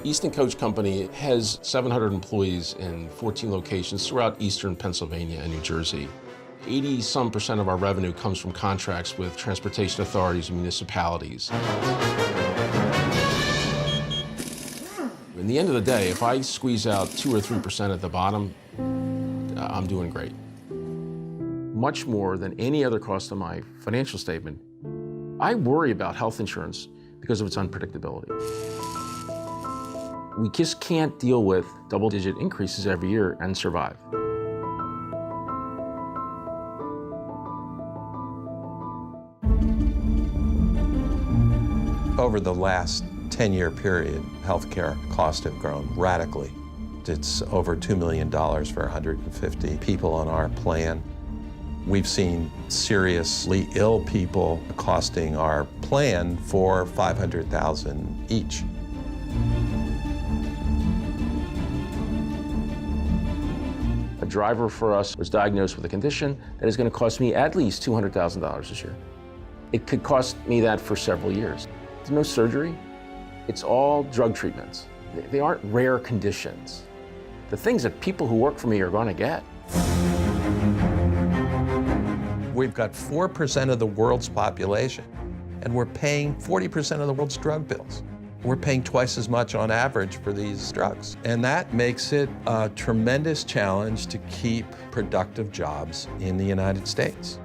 Easton Coach Company has 700 employees in 14 locations throughout eastern Pennsylvania and New Jersey. 80-some% of our revenue comes from contracts with transportation authorities and municipalities. In the end of the day, if I squeeze out 2 or 3% at the bottom, I'm doing great. Much more than any other cost on my financial statement, I worry about health insurance because of its unpredictability. We just can't deal with double-digit increases every year and survive. Over the last 10-year period, healthcare costs have grown radically. It's over $2 million for 150 people on our plan. We've seen seriously ill people costing our plan for $500,000 each. A driver for us was diagnosed with a condition that is going to cost me at least $200,000 this year. It could cost me that for several years. There's no surgery. It's all drug treatments. They aren't rare conditions. The things that people who work for me are going to get. We've got 4% of the world's population, and we're paying 40% of the world's drug bills. We're paying twice as much on average for these drugs. And that makes it a tremendous challenge to keep productive jobs in the United States.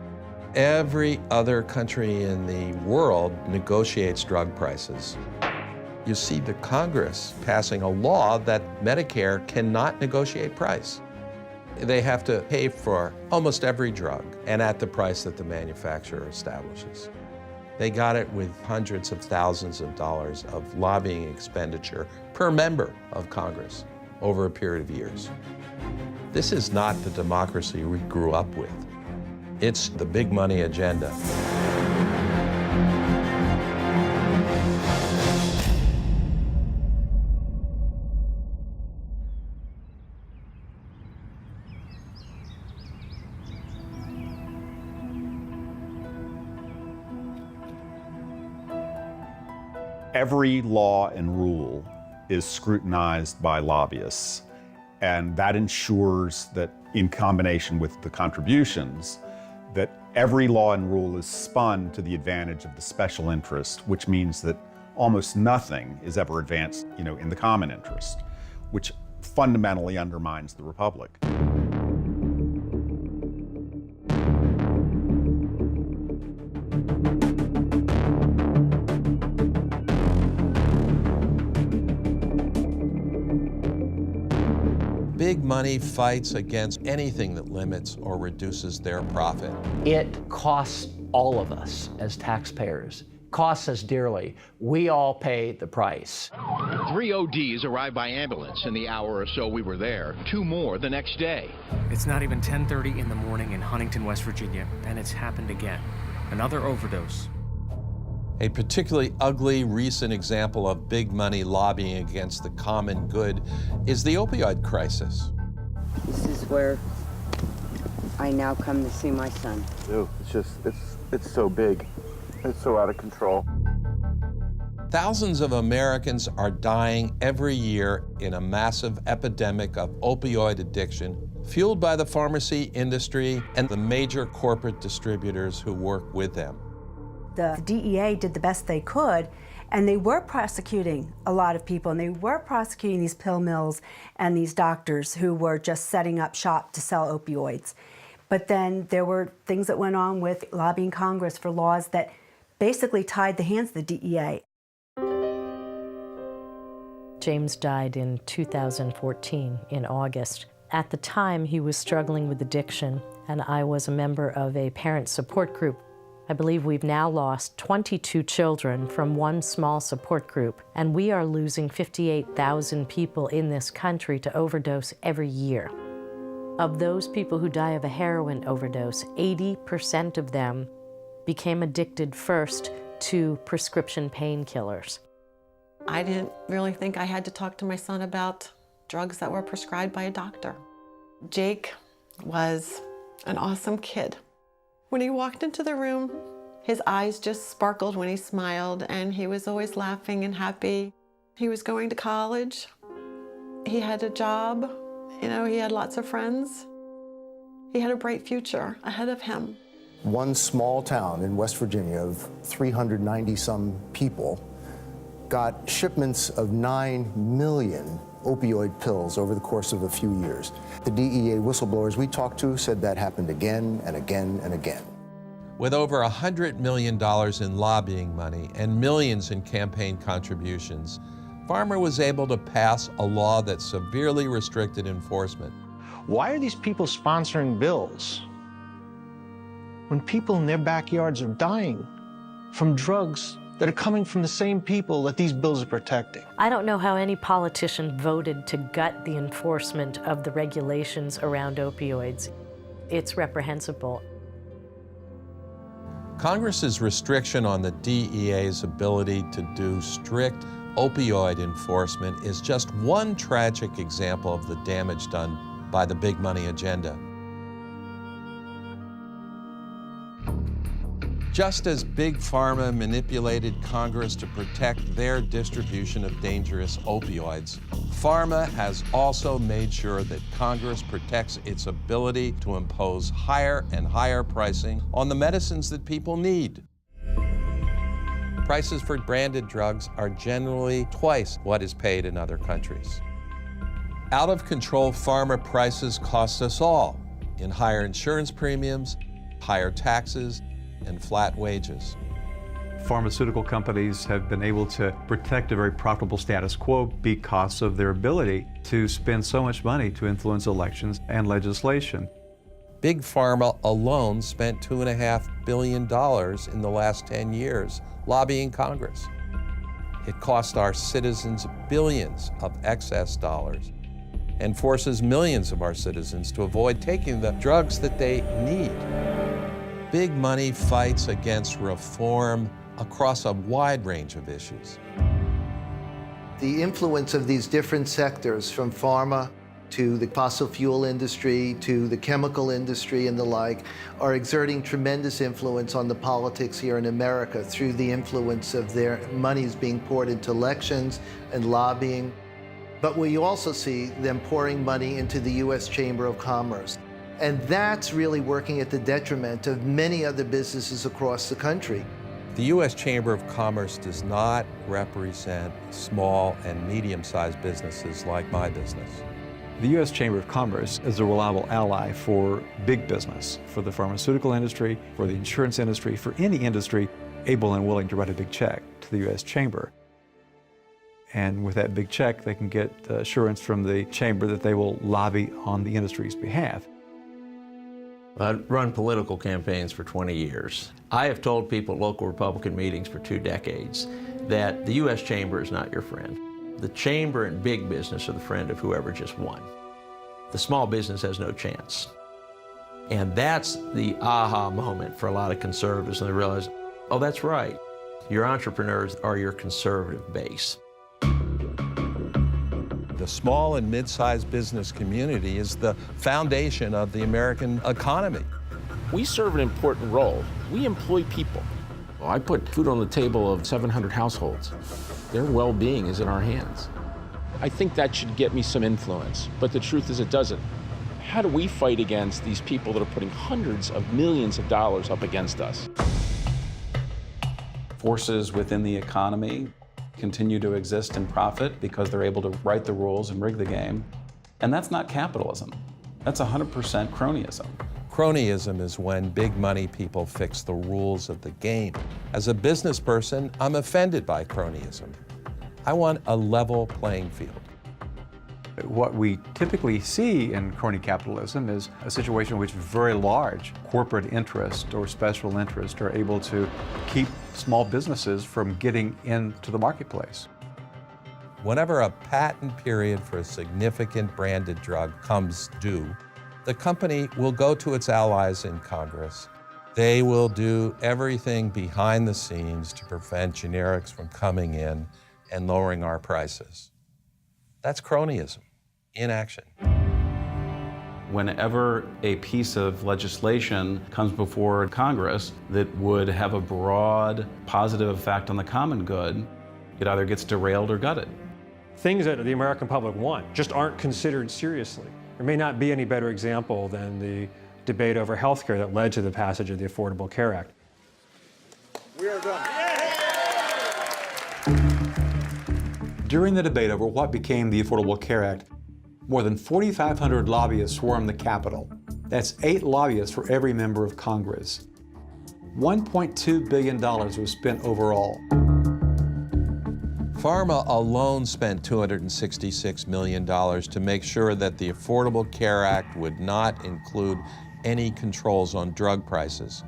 Every other country in the world negotiates drug prices. You see the Congress passing a law that Medicare cannot negotiate price. They have to pay for almost every drug and at the price that the manufacturer establishes. They got it with hundreds of thousands of dollars of lobbying expenditure per member of Congress over a period of years. This is not the democracy we grew up with. It's the big money agenda. Every law and rule is scrutinized by lobbyists, and that ensures that, in combination with the contributions, that every law and rule is spun to the advantage of the special interest, which means that almost nothing is ever advanced, in the common interest, which fundamentally undermines the republic. Big money fights against anything that limits or reduces their profit. It costs all of us as taxpayers, costs us dearly. We all pay the price. 3 ODs arrived by ambulance in the hour or so we were there, 2 more the next day. It's not even 10:30 in the morning in Huntington, West Virginia, and it's happened again. Another overdose. A particularly ugly recent example of big money lobbying against the common good is the opioid crisis. This is where I now come to see my son. Ew, it's so big. It's so out of control. Thousands of Americans are dying every year in a massive epidemic of opioid addiction, fueled by the pharmacy industry and the major corporate distributors who work with them. The DEA did the best they could, and they were prosecuting a lot of people, and they were prosecuting these pill mills and these doctors who were just setting up shop to sell opioids. But then there were things that went on with lobbying Congress for laws that basically tied the hands of the DEA. James died in 2014, in August. At the time, he was struggling with addiction, and I was a member of a parent support group. I believe we've now lost 22 children from one small support group, and we are losing 58,000 people in this country to overdose every year. Of those people who die of a heroin overdose, 80% of them became addicted first to prescription painkillers. I didn't really think I had to talk to my son about drugs that were prescribed by a doctor. Jake was an awesome kid. When he walked into the room, his eyes just sparkled when he smiled, and he was always laughing and happy. He was going to college. He had a job. You know, he had lots of friends. He had a bright future ahead of him. One small town in West Virginia of 390-some people got shipments of 9 million opioid pills over the course of a few years. The DEA whistleblowers we talked to said that happened again and again and again. With over $100 million in lobbying money and millions in campaign contributions, Farmer was able to pass a law that severely restricted enforcement. Why are these people sponsoring bills when people in their backyards are dying from drugs that are coming from the same people that these bills are protecting? I don't know how any politician voted to gut the enforcement of the regulations around opioids. It's reprehensible. Congress's restriction on the DEA's ability to do strict opioid enforcement is just one tragic example of the damage done by the big money agenda. Just as Big Pharma manipulated Congress to protect their distribution of dangerous opioids, Pharma has also made sure that Congress protects its ability to impose higher and higher pricing on the medicines that people need. Prices for branded drugs are generally twice what is paid in other countries. Out-of-control pharma prices cost us all in higher insurance premiums, higher taxes, and flat wages. Pharmaceutical companies have been able to protect a very profitable status quo because of their ability to spend so much money to influence elections and legislation. Big Pharma alone spent $2.5 billion in the last 10 years lobbying Congress. It cost our citizens billions of excess dollars and forces millions of our citizens to avoid taking the drugs that they need. Big money fights against reform across a wide range of issues. The influence of these different sectors, from pharma to the fossil fuel industry to the chemical industry and the like, are exerting tremendous influence on the politics here in America through the influence of their monies being poured into elections and lobbying. But we also see them pouring money into the U.S. Chamber of Commerce. And that's really working at the detriment of many other businesses across the country. The U.S. Chamber of Commerce does not represent small and medium-sized businesses like my business. The U.S. Chamber of Commerce is a reliable ally for big business, for the pharmaceutical industry, for the insurance industry, for any industry able and willing to write a big check to the U.S. Chamber. And with that big check, they can get assurance from the Chamber that they will lobby on the industry's behalf. I've run political campaigns for 20 years. I have told people at local Republican meetings for 2 decades that the U.S. Chamber is not your friend. The Chamber and big business are the friend of whoever just won. The small business has no chance. And that's the aha moment for a lot of conservatives, and they realize, oh, that's right. Your entrepreneurs are your conservative base. The small and mid-sized business community is the foundation of the American economy. We serve an important role. We employ people. I put food on the table of 700 households. Their well-being is in our hands. I think that should get me some influence, but the truth is it doesn't. How do we fight against these people that are putting hundreds of millions of dollars up against us? Forces within the economy continue to exist and profit because they're able to write the rules and rig the game. And that's not capitalism. That's 100% cronyism. Cronyism is when big money people fix the rules of the game. As a business person, I'm offended by cronyism. I want a level playing field. What we typically see in crony capitalism is a situation in which very large corporate interest or special interest are able to keep small businesses from getting into the marketplace. Whenever a patent period for a significant branded drug comes due, the company will go to its allies in Congress. They will do everything behind the scenes to prevent generics from coming in and lowering our prices. That's cronyism. inaction. Whenever a piece of legislation comes before Congress that would have a broad positive effect on the common good, it either gets derailed or gutted. Things that the American public want just aren't considered seriously. There may not be any better example than the debate over health care that led to the passage of the Affordable Care Act. We are done. During the debate over what became the Affordable Care Act, more than 4,500 lobbyists swarmed the Capitol. That's 8 lobbyists for every member of Congress. $1.2 billion was spent overall. Pharma alone spent $266 million to make sure that the Affordable Care Act would not include any controls on drug prices.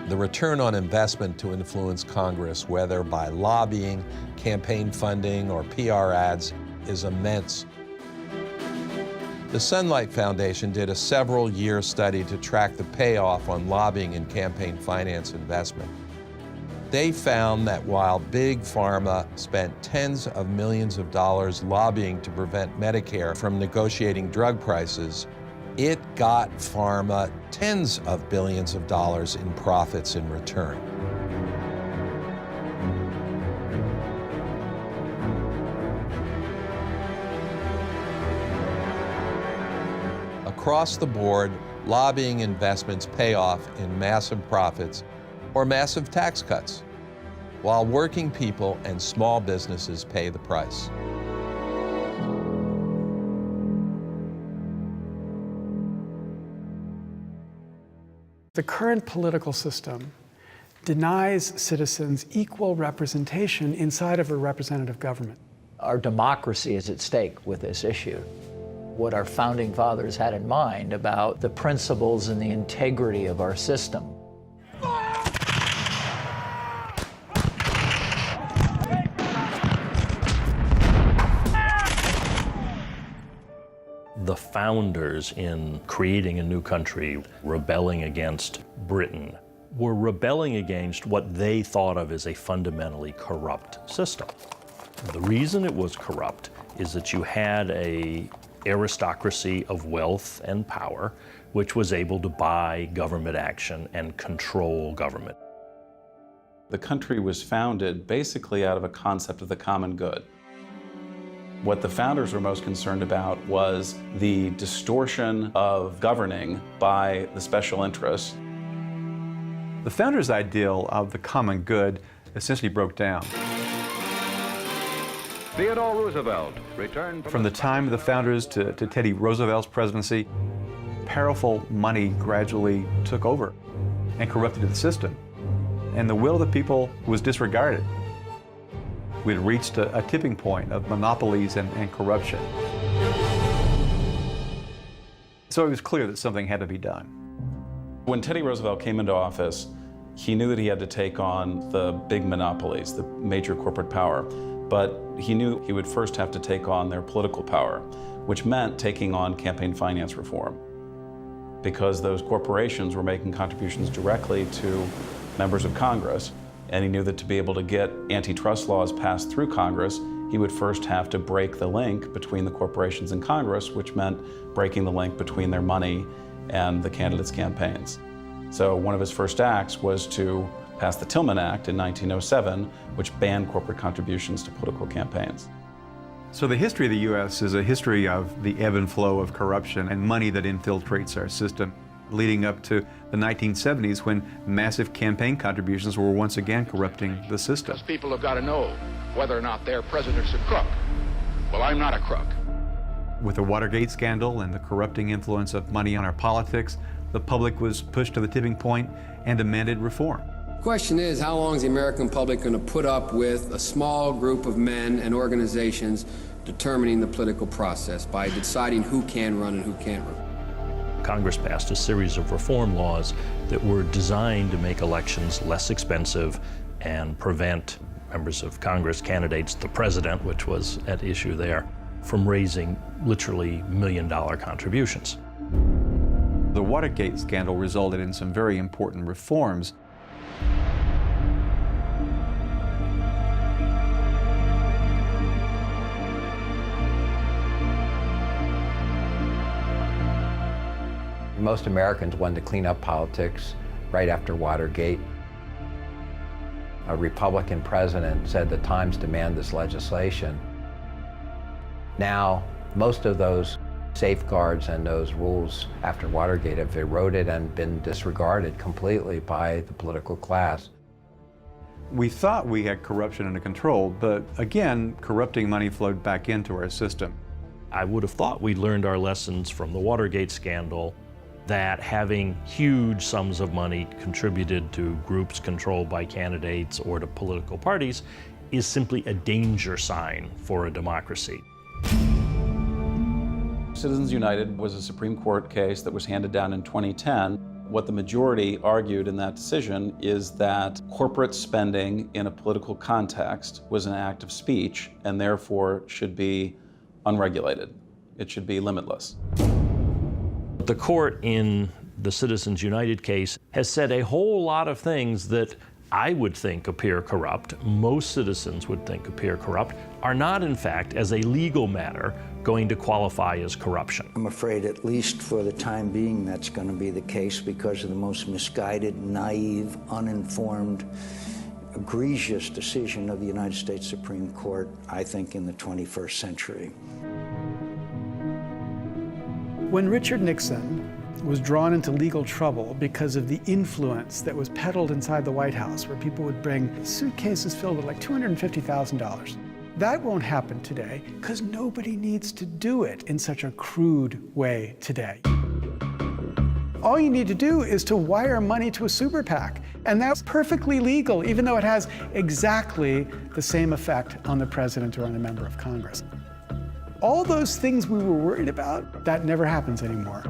The return on investment to influence Congress, whether by lobbying, campaign funding, or PR ads, is immense. The Sunlight Foundation did a several-year study to track the payoff on lobbying and campaign finance investment. They found that while Big Pharma spent tens of millions of dollars lobbying to prevent Medicare from negotiating drug prices, it got pharma tens of billions of dollars in profits in return. Across the board, lobbying investments pay off in massive profits or massive tax cuts, while working people and small businesses pay the price. The current political system denies citizens equal representation inside of a representative government. Our democracy is at stake with this issue. What our founding fathers had in mind about the principles and the integrity of our system. The founders, in creating a new country, rebelling against Britain, were rebelling against what they thought of as a fundamentally corrupt system. The reason it was corrupt is that you had an aristocracy of wealth and power which was able to buy government action and control government. The country was founded basically out of a concept of the common good. What the founders were most concerned about was the distortion of governing by the special interests. The founders' ideal of the common good essentially broke down. Theodore Roosevelt returned from the time of the founders to Teddy Roosevelt's presidency, powerful money gradually took over and corrupted the system, and the will of the people was disregarded. We'd reached a tipping point of monopolies and corruption. So it was clear that something had to be done. When Teddy Roosevelt came into office, he knew that he had to take on the big monopolies, the major corporate power, but he knew he would first have to take on their political power, which meant taking on campaign finance reform, because those corporations were making contributions directly to members of Congress. And he knew that to be able to get antitrust laws passed through Congress, he would first have to break the link between the corporations and Congress, which meant breaking the link between their money and the candidates' campaigns. So one of his first acts was to pass the Tillman Act in 1907, which banned corporate contributions to political campaigns. So the history of the U.S. is a history of the ebb and flow of corruption and money that infiltrates our system, leading up to the 1970s when massive campaign contributions were once again corrupting the system. People have got to know whether or not their president's a crook. Well, I'm not a crook. With the Watergate scandal and the corrupting influence of money on our politics, the public was pushed to the tipping point and demanded reform. The question is, how long is the American public going to put up with a small group of men and organizations determining the political process by deciding who can run and who can't run? Congress passed a series of reform laws that were designed to make elections less expensive and prevent members of Congress, candidates, the president, which was at issue there, from raising literally $1 million contributions. The Watergate scandal resulted in some very important reforms. Most Americans wanted to clean up politics right after Watergate. A Republican president said the times demand this legislation. Now, most of those safeguards and those rules after Watergate have eroded and been disregarded completely by the political class. We thought we had corruption under control, but again, corrupting money flowed back into our system. I would have thought we'd learned our lessons from the Watergate scandal, that having huge sums of money contributed to groups controlled by candidates or to political parties is simply a danger sign for a democracy. Citizens United was a Supreme Court case that was handed down in 2010. What the majority argued in that decision is that corporate spending in a political context was an act of speech and therefore should be unregulated. It should be limitless. The court in the Citizens United case has said a whole lot of things that I would think appear corrupt, most citizens would think appear corrupt, are not in fact, as a legal matter, going to qualify as corruption. I'm afraid, at least for the time being, that's going to be the case because of the most misguided, naive, uninformed, egregious decision of the United States Supreme Court, I think, in the 21st century. When Richard Nixon was drawn into legal trouble because of the influence that was peddled inside the White House, where people would bring suitcases filled with like $250,000. That won't happen today because nobody needs to do it in such a crude way today. All you need to do is to wire money to a super PAC, and that's perfectly legal, even though it has exactly the same effect on the president or on a member of Congress. All those things we were worried about, that never happens anymore.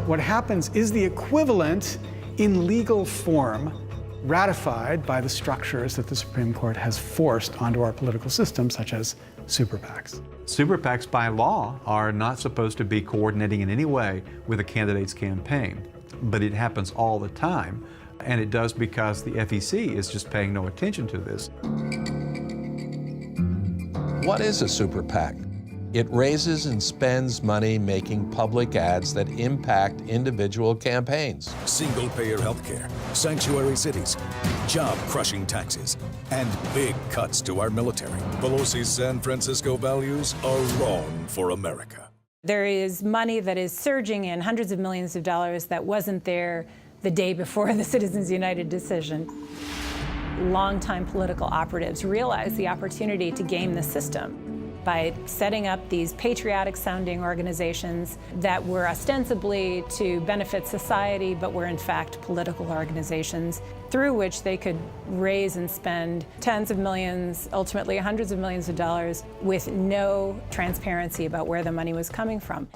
What happens is the equivalent in legal form ratified by the structures that the Supreme Court has forced onto our political system, such as super PACs. Super PACs by law are not supposed to be coordinating in any way with a candidate's campaign, but it happens all the time, and it does because the FEC is just paying no attention to this. What is a super PAC? It raises and spends money making public ads that impact individual campaigns. Single-payer healthcare, sanctuary cities, job-crushing taxes, and big cuts to our military. Pelosi's San Francisco values are wrong for America. There is money that is surging in, hundreds of millions of dollars, that wasn't there the day before the Citizens United decision. Longtime political operatives realized the opportunity to game the system by setting up these patriotic-sounding organizations that were ostensibly to benefit society, but were in fact political organizations through which they could raise and spend tens of millions, ultimately hundreds of millions of dollars, with no transparency about where the money was coming from.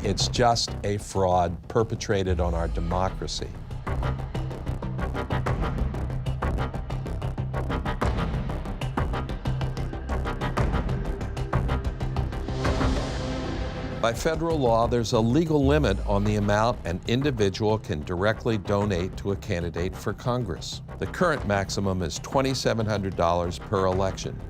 It's just a fraud perpetrated on our democracy. By federal law, there's a legal limit on the amount an individual can directly donate to a candidate for Congress. The current maximum is $2,700 per election.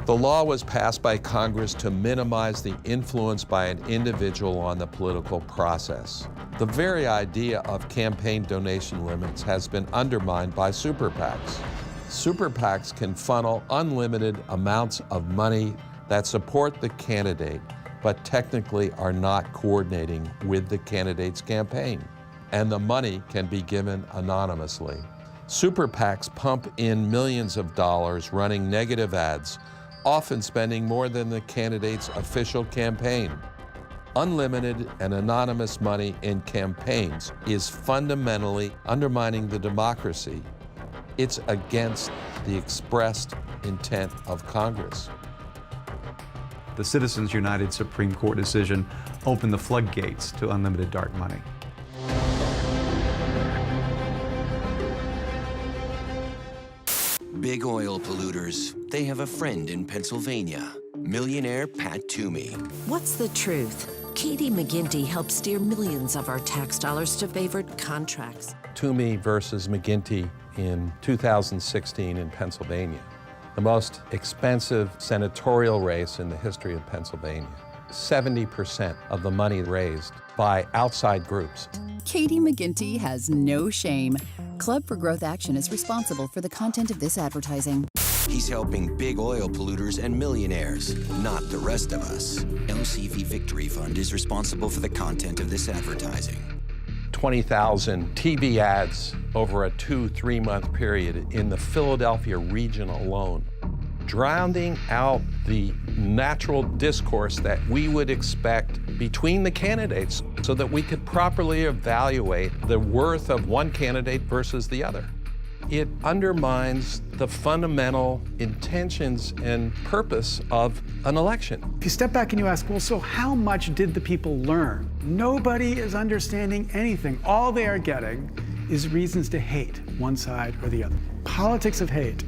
The law was passed by Congress to minimize the influence by an individual on the political process. The very idea of campaign donation limits has been undermined by super PACs. Super PACs can funnel unlimited amounts of money that support the candidate, but technically are not coordinating with the candidate's campaign. And the money can be given anonymously. Super PACs pump in millions of dollars running negative ads, often spending more than the candidate's official campaign. Unlimited and anonymous money in campaigns is fundamentally undermining the democracy. It's against the expressed intent of Congress. The Citizens United Supreme Court decision opened the floodgates to unlimited dark money. Big oil polluters, they have a friend in Pennsylvania, millionaire Pat Toomey. What's the truth? Katie McGinty helped steer millions of our tax dollars to favored contracts. Toomey versus McGinty in 2016 in Pennsylvania, the most expensive senatorial race in the history of Pennsylvania. 70% of the money raised by outside groups. Katie McGinty has no shame. Club for Growth Action is responsible for the content of this advertising. He's helping big oil polluters and millionaires, not the rest of us. LCV Victory Fund is responsible for the content of this advertising. 20,000 TV ads over a 2-3 month period in the Philadelphia region alone, drowning out the natural discourse that we would expect between the candidates so that we could properly evaluate the worth of one candidate versus the other. It undermines the fundamental intentions and purpose of an election. If you step back and you ask, well, so how much did the people learn? Nobody is understanding anything. All they are getting is reasons to hate one side or the other. Politics of hate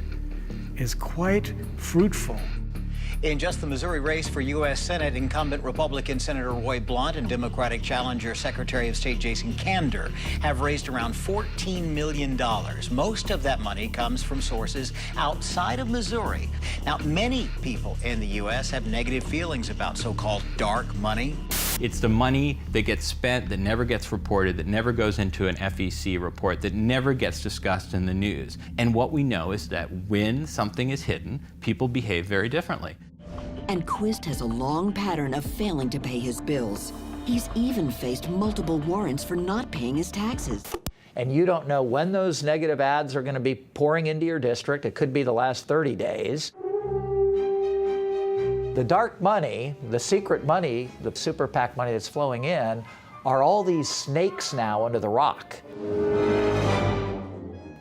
is quite fruitful. In just the Missouri race for U.S. Senate, incumbent Republican Senator Roy Blunt and Democratic challenger Secretary of State Jason Kander have raised around $14 million. Most of that money comes from sources outside of Missouri. Now, many people in the U.S. have negative feelings about so-called dark money. It's the money that gets spent that never gets reported, that never goes into an FEC report, that never gets discussed in the news. And what we know is that when something is hidden, people behave very differently. And Quist has a long pattern of failing to pay his bills. He's even faced multiple warrants for not paying his taxes. And you don't know when those negative ads are going to be pouring into your district. It could be the last 30 days. The dark money, the secret money, the super PAC money that's flowing in, are all these snakes now under the rock.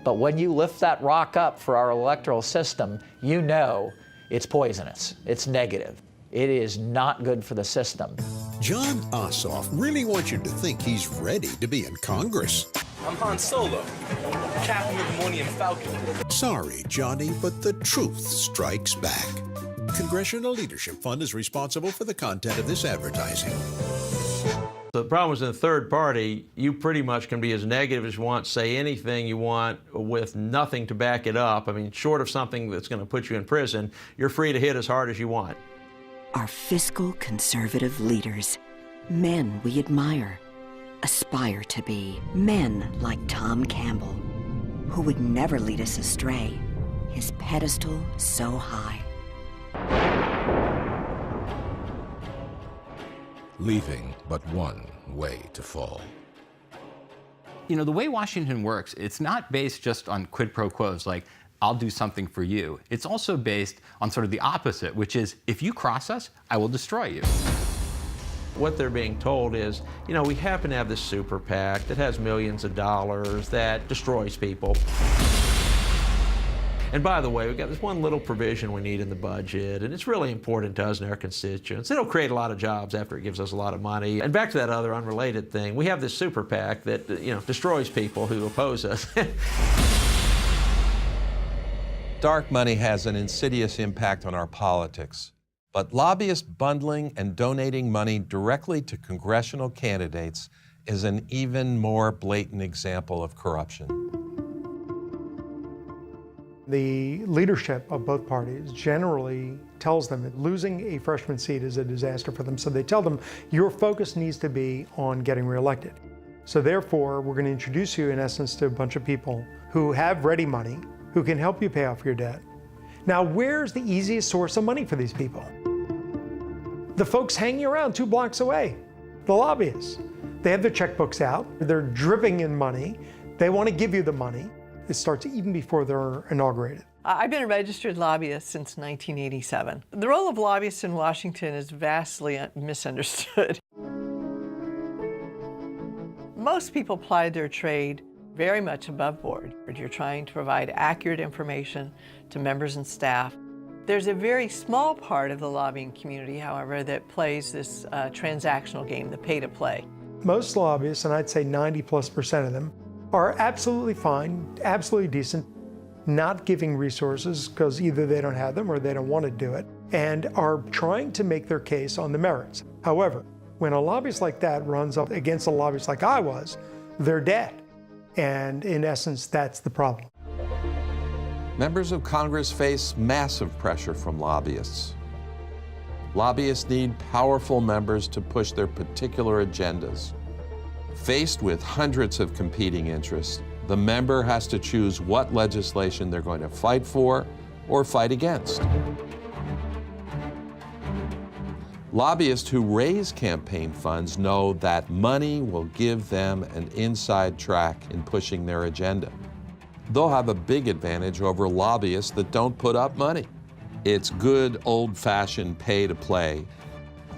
But when you lift that rock up for our electoral system, you know it's poisonous, it's negative. It is not good for the system. John Ossoff really wants you to think he's ready to be in Congress. I'm Han Solo, captain of the Millennium Falcon. Sorry, Johnny, but the truth strikes back. Congressional Leadership Fund is responsible for the content of this advertising. The problem is in the third party, you pretty much can be as negative as you want, say anything you want with nothing to back it up. I mean, short of something that's going to put you in prison, you're free to hit as hard as you want. Are fiscal conservative leaders, men we admire, aspire to be, men like Tom Campbell, who would never lead us astray, his pedestal so high. Leaving but one way to fall. You know, the way Washington works, it's not based just on quid pro quos, like, I'll do something for you. It's also based on sort of the opposite, which is, if you cross us, I will destroy you. What they're being told is, you know, we happen to have this super PAC that has millions of dollars that destroys people. And by the way, we've got this one little provision we need in the budget, and it's really important to us and our constituents. It'll create a lot of jobs after it gives us a lot of money. And back to that other unrelated thing, we have this super PAC that, you know, destroys people who oppose us. Dark money has an insidious impact on our politics, but lobbyist bundling and donating money directly to congressional candidates is an even more blatant example of corruption. The leadership of both parties generally tells them that losing a freshman seat is a disaster for them. So they tell them, your focus needs to be on getting reelected. So therefore, we're going to introduce you, in essence, to a bunch of people who have ready money, who can help you pay off your debt. Now, where's the easiest source of money for these people? The folks hanging around 2 blocks away, the lobbyists. They have their checkbooks out, they're dripping in money, they want to give you the money. It starts even before they're inaugurated. I've been a registered lobbyist since 1987. The role of lobbyists in Washington is vastly misunderstood. Most people ply their trade very much above board. You're trying to provide accurate information to members and staff. There's a very small part of the lobbying community, however, that plays this transactional game, the pay to play. Most lobbyists, and I'd say 90+% of them, are absolutely fine, absolutely decent, not giving resources because either they don't have them or they don't want to do it, and are trying to make their case on the merits. However, When a lobbyist like that runs up against a lobbyist like I was, they're dead. And in essence, that's the problem. Members of Congress face massive pressure from lobbyists. Lobbyists need powerful members to push their particular agendas. Faced with hundreds of competing interests, the member has to choose what legislation they're going to fight for or fight against. Lobbyists who raise campaign funds know that money will give them an inside track in pushing their agenda. They'll have a big advantage over lobbyists that don't put up money. It's good old-fashioned pay to play.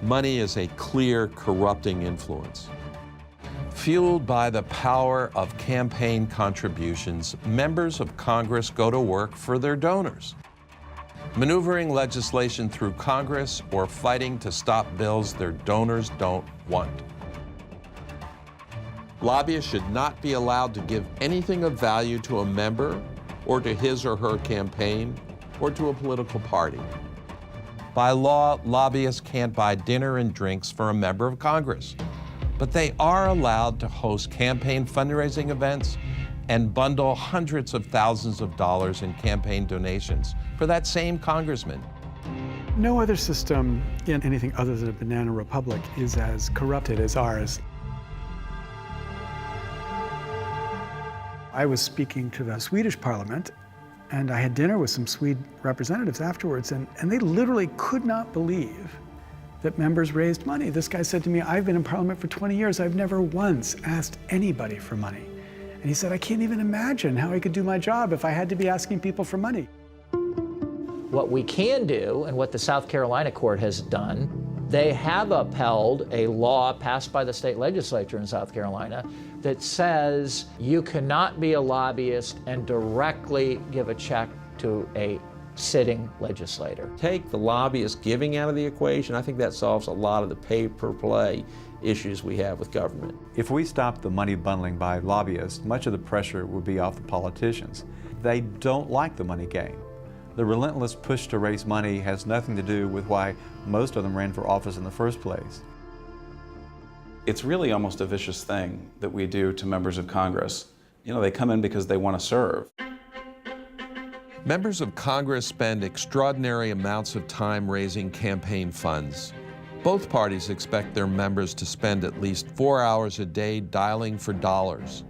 Money is a clear, corrupting influence. Fueled by the power of campaign contributions, members of Congress go to work for their donors, maneuvering legislation through Congress or fighting to stop bills their donors don't want. Lobbyists should not be allowed to give anything of value to a member or to his or her campaign or to a political party. By law, lobbyists can't buy dinner and drinks for a member of Congress, but they are allowed to host campaign fundraising events and bundle hundreds of thousands of dollars in campaign donations for that same congressman. No other system in anything other than a banana republic is as corrupted as ours. I was speaking to the Swedish parliament, and I had dinner with some Swede representatives afterwards, and they literally could not believe that members raised money. This guy said to me, I've been in parliament for 20 years. I've never once asked anybody for money. And he said, I can't even imagine how I could do my job if I had to be asking people for money. What we can do, and what the South Carolina court has done, they have upheld a law passed by the state legislature in South Carolina that says you cannot be a lobbyist and directly give a check to a sitting legislator. Take the lobbyist giving out of the equation. I think that solves a lot of the pay-per-play issues we have with government. If we stop the money bundling by lobbyists, much of the pressure would be off the politicians. They don't like the money game. The relentless push to raise money has nothing to do with why most of them ran for office in the first place. It's really almost a vicious thing that we do to members of Congress. You know, they come in because they want to serve. Members of Congress spend extraordinary amounts of time raising campaign funds. Both parties expect their members to spend at least 4 hours a day dialing for dollars.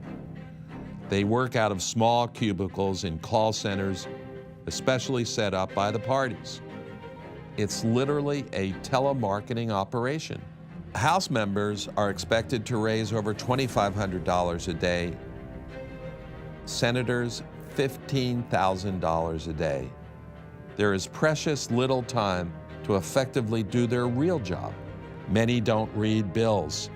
They work out of small cubicles in call centers, especially set up by the parties. It's literally a telemarketing operation. House members are expected to raise over $2,500 a day. Senators, $15,000 a day. There is precious little time to effectively do their real job. Many don't read bills,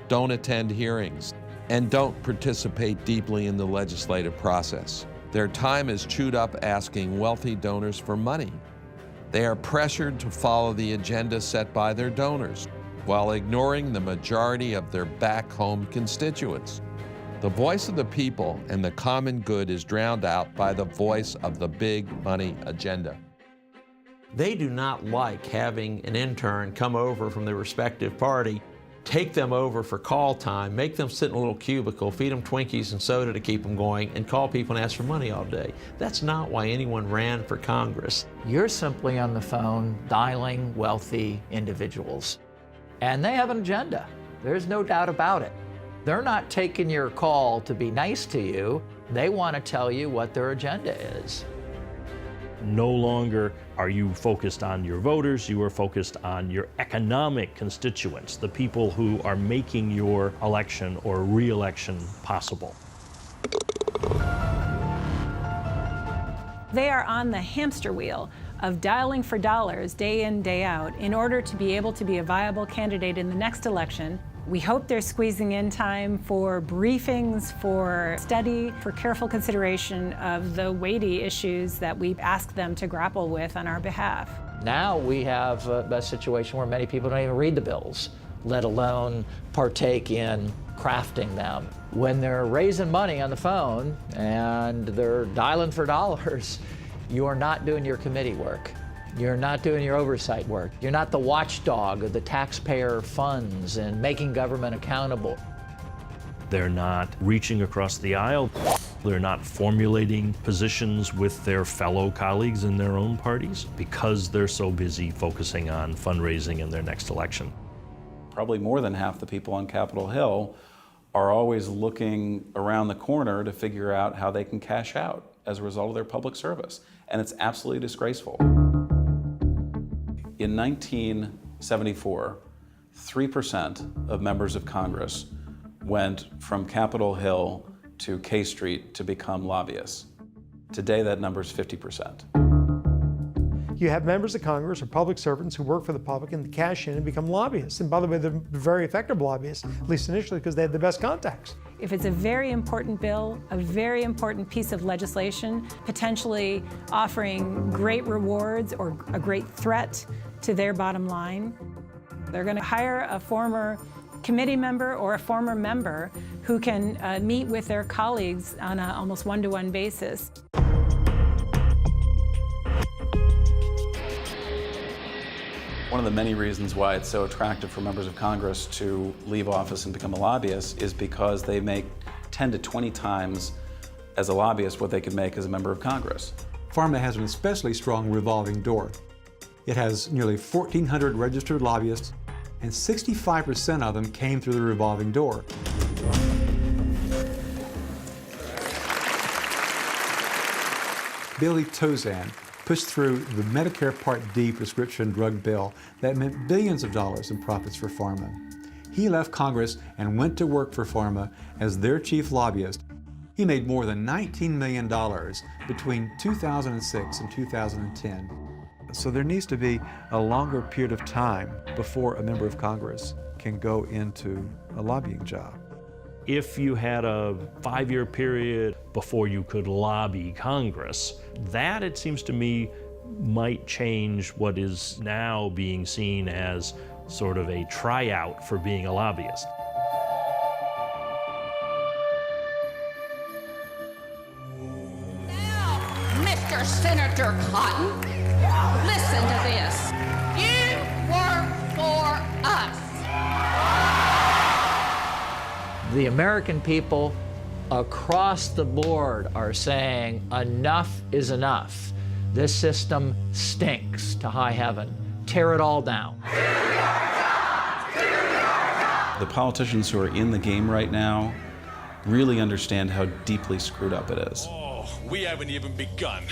don't attend hearings, and don't participate deeply in the legislative process. Their time is chewed up asking wealthy donors for money. They are pressured to follow the agenda set by their donors, while ignoring the majority of their back-home constituents. The voice of the people and the common good is drowned out by the voice of the big money agenda. They do not like having an intern come over from their respective party, take them over for call time, make them sit in a little cubicle, feed them Twinkies and soda to keep them going, and call people and ask for money all day. That's not why anyone ran for Congress. You're simply on the phone dialing wealthy individuals. And they have an agenda. There's no doubt about it. They're not taking your call to be nice to you. They want to tell you what their agenda is. No longer are you focused on your voters, you are focused on your economic constituents, the people who are making your election or re-election possible. They are on the hamster wheel of dialing for dollars day in, day out in order to be able to be a viable candidate in the next election. We hope they're squeezing in time for briefings, for study, for careful consideration of the weighty issues that we ask them to grapple with on our behalf. Now we have a situation where many people don't even read the bills, let alone partake in crafting them. When they're raising money on the phone and they're dialing for dollars, you are not doing your committee work. You're not doing your oversight work. You're not the watchdog of the taxpayer funds and making government accountable. They're not reaching across the aisle. They're not formulating positions with their fellow colleagues in their own parties because they're so busy focusing on fundraising in their next election. Probably more than half the people on Capitol Hill are always looking around the corner to figure out how they can cash out as a result of their public service. And it's absolutely disgraceful. In 1974, 3% of members of Congress went from Capitol Hill to K Street to become lobbyists. Today, that number is 50%. You have members of Congress or public servants who work for the public and cash in and become lobbyists. And by the way, they're very effective lobbyists, at least initially, because they have the best contacts. If it's a very important bill, a very important piece of legislation, potentially offering great rewards or a great threat to their bottom line, they're going to hire a former committee member or a former member who can meet with their colleagues on an almost one-to-one basis. One of the many reasons why it's so attractive for members of Congress to leave office and become a lobbyist is because they make 10 to 20 times as a lobbyist what they could make as a member of Congress. Pharma has an especially strong revolving door. It has nearly 1,400 registered lobbyists, and 65% of them came through the revolving door. Billy Tozan pushed through the Medicare Part D prescription drug bill that meant billions of dollars in profits for pharma. He left Congress and went to work for pharma as their chief lobbyist. He made more than $19 million between 2006 and 2010. So there needs to be a longer period of time before a member of Congress can go into a lobbying job. If you had a 5-year period before you could lobby Congress, that, it seems to me, might change what is now being seen as sort of a tryout for being a lobbyist. Mr. Senator Cotton, listen to this. You work for us. The American people across the board are saying enough is enough. This system stinks to high heaven. Tear it all down. The politicians who are in the game right now really understand how deeply screwed up it is. Oh, we haven't even begun.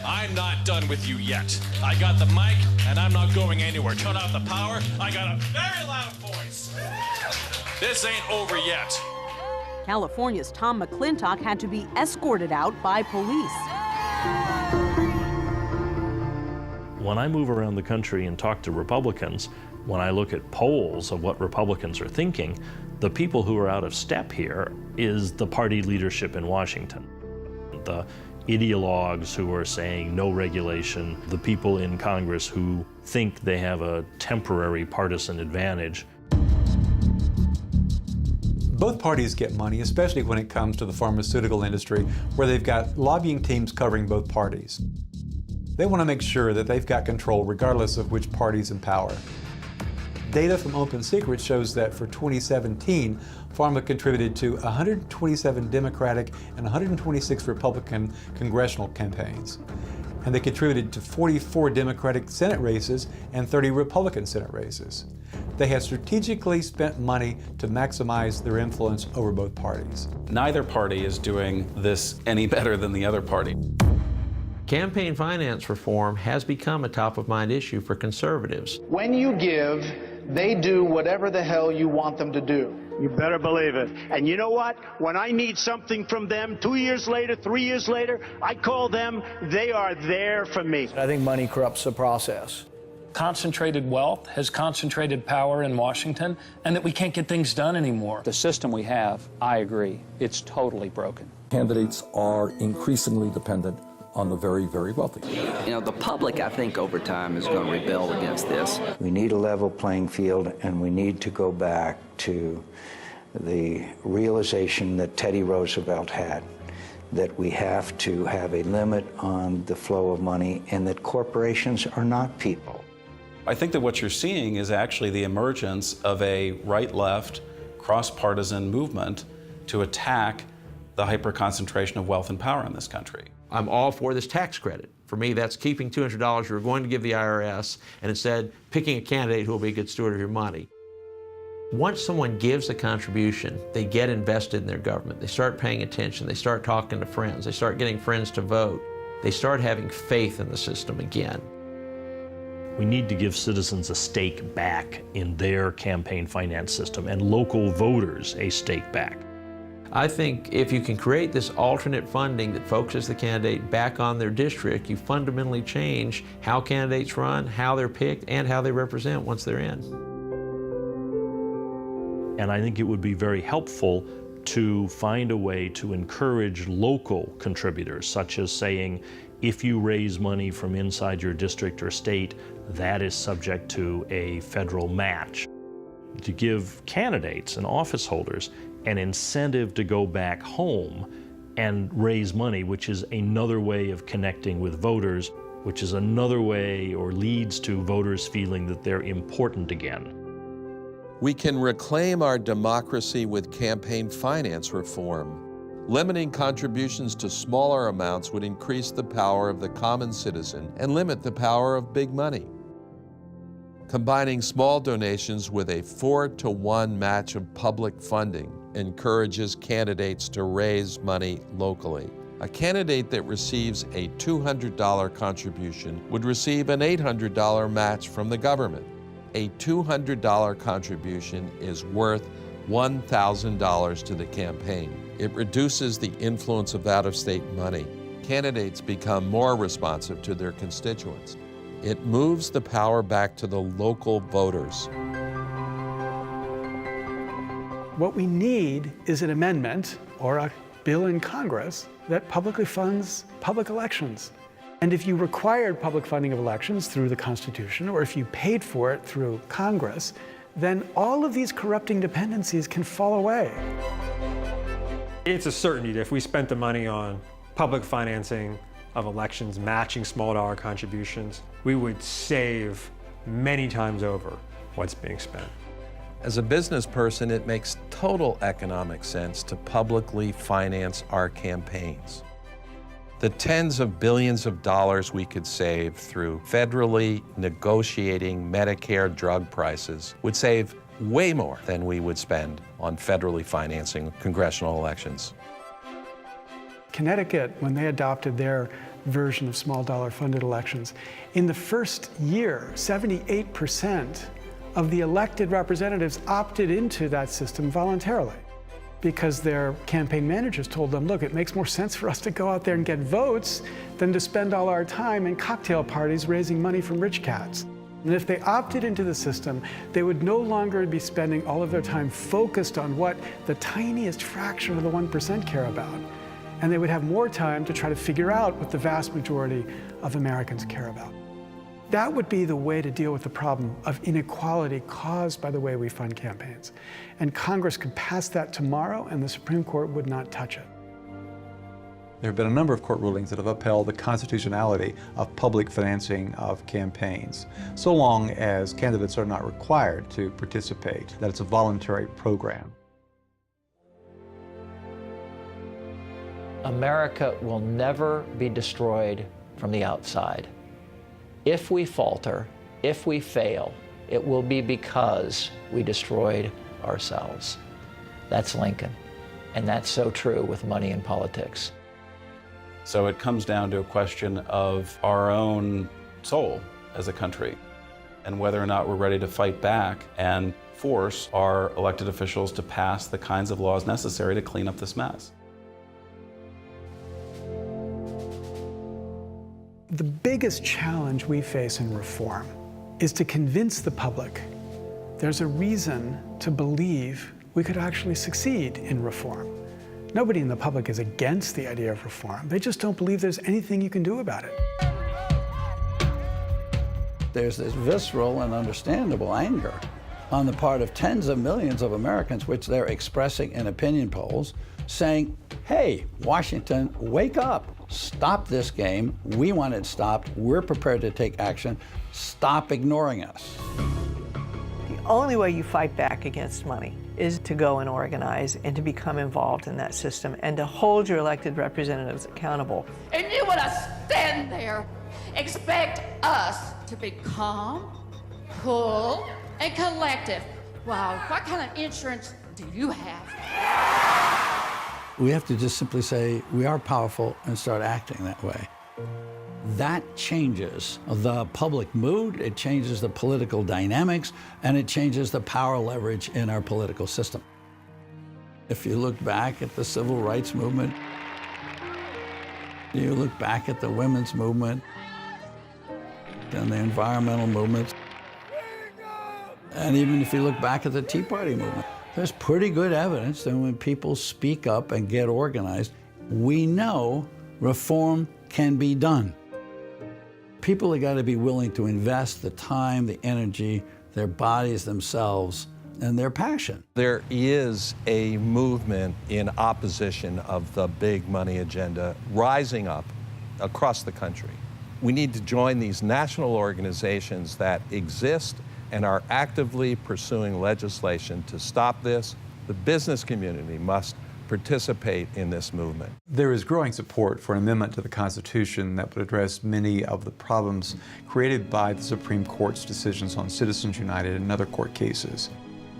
I'm not done with you yet. I got the mic, and I'm not going anywhere. Turn off the power. I got a very loud voice. This ain't over yet. California's Tom McClintock had to be escorted out by police. When I move around the country and talk to Republicans, when I look at polls of what Republicans are thinking, the people who are out of step here is the party leadership in Washington. The ideologues who are saying no regulation, the people in Congress who think they have a temporary partisan advantage. Both parties get money, especially when it comes to the pharmaceutical industry, where they've got lobbying teams covering both parties. They want to make sure that they've got control regardless of which party's in power. Data from Open Secret shows that for 2017, pharma contributed to 127 Democratic and 126 Republican congressional campaigns. And they contributed to 44 Democratic Senate races and 30 Republican Senate races. They have strategically spent money to maximize their influence over both parties. Neither party is doing this any better than the other party. Campaign finance reform has become a top-of-mind issue for conservatives. When you give, they do whatever the hell you want them to do. You better believe it. And you know what? When I need something from them 2 years later, 3 years later, I call them, they are there for me. I think money corrupts the process. Concentrated wealth has concentrated power in Washington, and that we can't get things done anymore. The system we have, I agree, it's totally broken. Candidates are increasingly dependent on the very, very wealthy. You know, the public, I think, over time is going to rebel against this. We need a level playing field, and we need to go back to the realization that Teddy Roosevelt had, that we have to have a limit on the flow of money and that corporations are not people. I think that what you're seeing is actually the emergence of a right-left, cross-partisan movement to attack the hyper-concentration of wealth and power in this country. I'm all for this tax credit. For me, that's keeping $200 you're going to give the IRS and instead picking a candidate who will be a good steward of your money. Once someone gives a contribution, they get invested in their government. They start paying attention. They start talking to friends. They start getting friends to vote. They start having faith in the system again. We need to give citizens a stake back in their campaign finance system and local voters a stake back. I think if you can create this alternate funding that focuses the candidate back on their district, you fundamentally change how candidates run, how they're picked, and how they represent once they're in. And I think it would be very helpful to find a way to encourage local contributors, such as saying, if you raise money from inside your district or state, that is subject to a federal match. To give candidates and office holders an incentive to go back home and raise money, which is another way of connecting with voters, which is another way or leads to voters feeling that they're important again. We can reclaim our democracy with campaign finance reform. Limiting contributions to smaller amounts would increase the power of the common citizen and limit the power of big money. Combining small donations with a 4-to-1 match of public funding encourages candidates to raise money locally. A candidate that receives a $200 contribution would receive an $800 match from the government. A $200 contribution is worth $1,000 to the campaign. It reduces the influence of out-of-state money. Candidates become more responsive to their constituents. It moves the power back to the local voters. What we need is an amendment or a bill in Congress that publicly funds public elections. And if you required public funding of elections through the Constitution, or if you paid for it through Congress, then all of these corrupting dependencies can fall away. It's a certainty that if we spent the money on public financing of elections, matching small dollar contributions, we would save many times over what's being spent. As a business person, it makes total economic sense to publicly finance our campaigns. The tens of billions of dollars we could save through federally negotiating Medicare drug prices would save way more than we would spend on federally financing congressional elections. Connecticut, when they adopted their version of small dollar funded elections, in the first year, 78% of the elected representatives opted into that system voluntarily, because their campaign managers told them, look, it makes more sense for us to go out there and get votes than to spend all our time in cocktail parties raising money from rich cats. And if they opted into the system, they would no longer be spending all of their time focused on what the tiniest fraction of the 1% care about. And they would have more time to try to figure out what the vast majority of Americans care about. That would be the way to deal with the problem of inequality caused by the way we fund campaigns. And Congress could pass that tomorrow, and the Supreme Court would not touch it. There have been a number of court rulings that have upheld the constitutionality of public financing of campaigns, so long as candidates are not required to participate, that it's a voluntary program. America will never be destroyed from the outside. If we falter, if we fail, it will be because we destroyed ourselves. That's Lincoln, and that's so true with money in politics. So it comes down to a question of our own soul as a country and whether or not we're ready to fight back and force our elected officials to pass the kinds of laws necessary to clean up this mess. The biggest challenge we face in reform is to convince the public there's a reason to believe we could actually succeed in reform. Nobody in the public is against the idea of reform. They just don't believe there's anything you can do about it. There's this visceral and understandable anger on the part of tens of millions of Americans, which they're expressing in opinion polls, saying, hey, Washington, wake up. Stop this game. We want it stopped. We're prepared to take action. Stop ignoring us. The only way you fight back against money is to go and organize and to become involved in that system and to hold your elected representatives accountable. And you want to stand there, expect us to be calm, cool, and collective. Wow, what kind of insurance do you have? We have to just simply say, we are powerful, and start acting that way. That changes the public mood, it changes the political dynamics, and it changes the power leverage in our political system. If you look back at the civil rights movement, you look back at the women's movement, and the environmental movements, and even if you look back at the Tea Party movement, there's pretty good evidence that when people speak up and get organized, we know reform can be done. People have got to be willing to invest the time, the energy, their bodies themselves, and their passion. There is a movement in opposition of the big money agenda rising up across the country. We need to join these national organizations that exist and are actively pursuing legislation to stop this. The business community must participate in this movement. There is growing support for an amendment to the Constitution that would address many of the problems created by the Supreme Court's decisions on Citizens United and other court cases.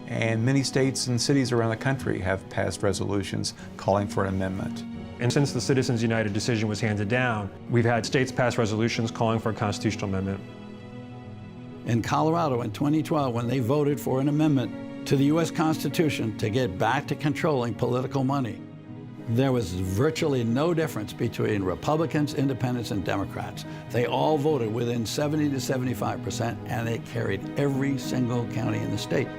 And many states and cities around the country have passed resolutions calling for an amendment. And since the Citizens United decision was handed down, we've had states pass resolutions calling for a constitutional amendment. In Colorado in 2012, when they voted for an amendment to the U.S. Constitution to get back to controlling political money, there was virtually no difference between Republicans, Independents, and Democrats. They all voted within 70 to 75%, and it carried every single county in the state.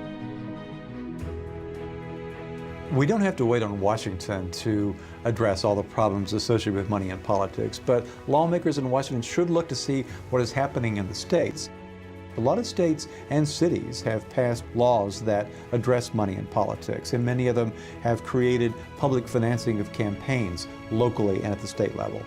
We don't have to wait on Washington to address all the problems associated with money in politics, but lawmakers in Washington should look to see what is happening in the states. A lot of states and cities have passed laws that address money in politics, and many of them have created public financing of campaigns locally and at the state level.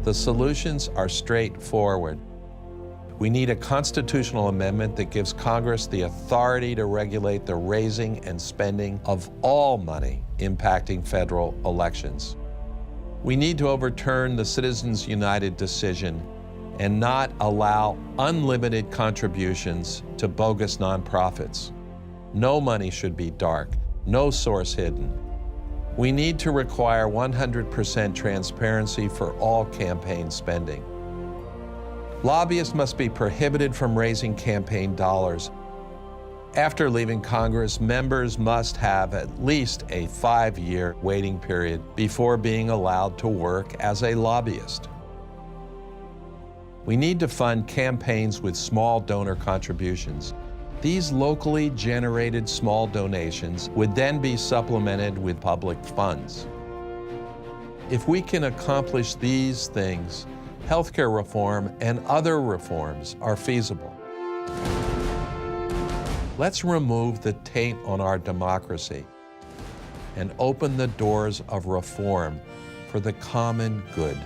The solutions are straightforward. We need a constitutional amendment that gives Congress the authority to regulate the raising and spending of all money impacting federal elections. We need to overturn the Citizens United decision and not allow unlimited contributions to bogus nonprofits. No money should be dark, no source hidden. We need to require 100% transparency for all campaign spending. Lobbyists must be prohibited from raising campaign dollars. After leaving Congress, members must have at least a 5-year waiting period before being allowed to work as a lobbyist. We need to fund campaigns with small donor contributions. These locally generated small donations would then be supplemented with public funds. If we can accomplish these things, healthcare reform and other reforms are feasible. Let's remove the taint on our democracy and open the doors of reform for the common good.